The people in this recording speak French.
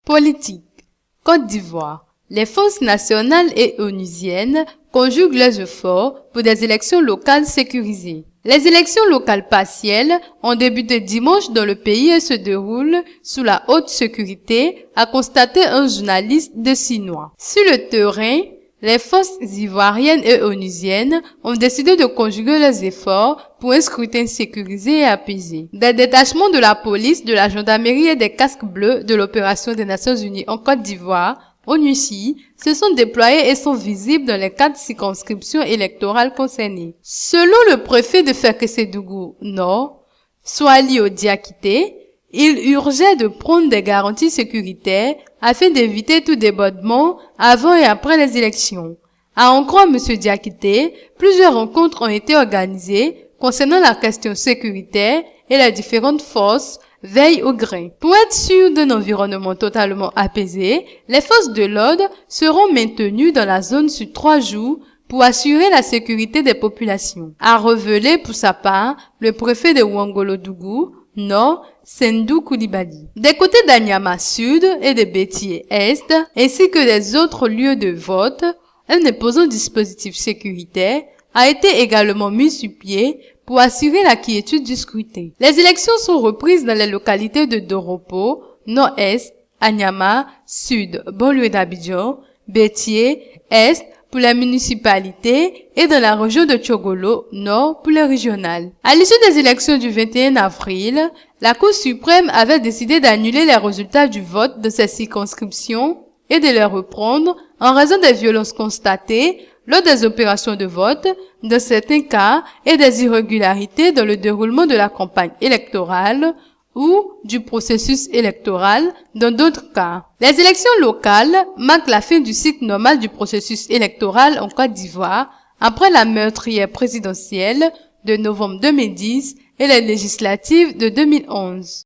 Politique. Côte d'Ivoire. Les forces nationales et onusiennes conjuguent leurs efforts pour des élections locales sécurisées. Les élections locales partielles ont débuté dimanche dans le pays et se déroulent sous la haute sécurité, a constaté un journaliste de Sinois. Sur le terrain, les forces ivoiriennes et onusiennes ont décidé de conjuguer leurs efforts pour un scrutin sécurisé et apaisé. Des détachements de la police, de la gendarmerie et des casques bleus de l'opération des Nations Unies en Côte d'Ivoire, ONUCI, se sont déployés et sont visibles dans les 4 circonscriptions électorales concernées. Selon le préfet de Fekese-Dougou Nord, Swalio Diakité, il urgeait de prendre des garanties sécuritaires afin d'éviter tout débordement avant et après les élections. À en croire M. Diakité, plusieurs rencontres ont été organisées concernant la question sécuritaire et les différentes forces veillent au grain. Pour être sûr d'un environnement totalement apaisé, les forces de l'ordre seront maintenues dans la zone sur 3 jours pour assurer la sécurité des populations, a révélé pour sa part le préfet de Ouangolo-Dougou Nord, Sendou Koulibaly. Des côtés d'Anyama Sud et de Bétié Est, ainsi que des autres lieux de vote, un imposant dispositif sécuritaire a été également mis sur pied pour assurer la quiétude du scrutin. Les élections sont reprises dans les localités de Doropo, Nord-Est, Anyama, Sud, banlieue d'Abidjan, Bétié, Est, pour la municipalité et dans la région de Tchogolo, Nord, pour les régionales. À l'issue des élections du 21 avril, la Cour suprême avait décidé d'annuler les résultats du vote de ces circonscriptions et de les reprendre en raison des violences constatées lors des opérations de vote, dans certains cas, et des irrégularités dans le déroulement de la campagne électorale ou du processus électoral dans d'autres cas. Les élections locales marquent la fin du cycle normal du processus électoral en Côte d'Ivoire après la meurtrière présidentielle de novembre 2010 et les législatives de 2011.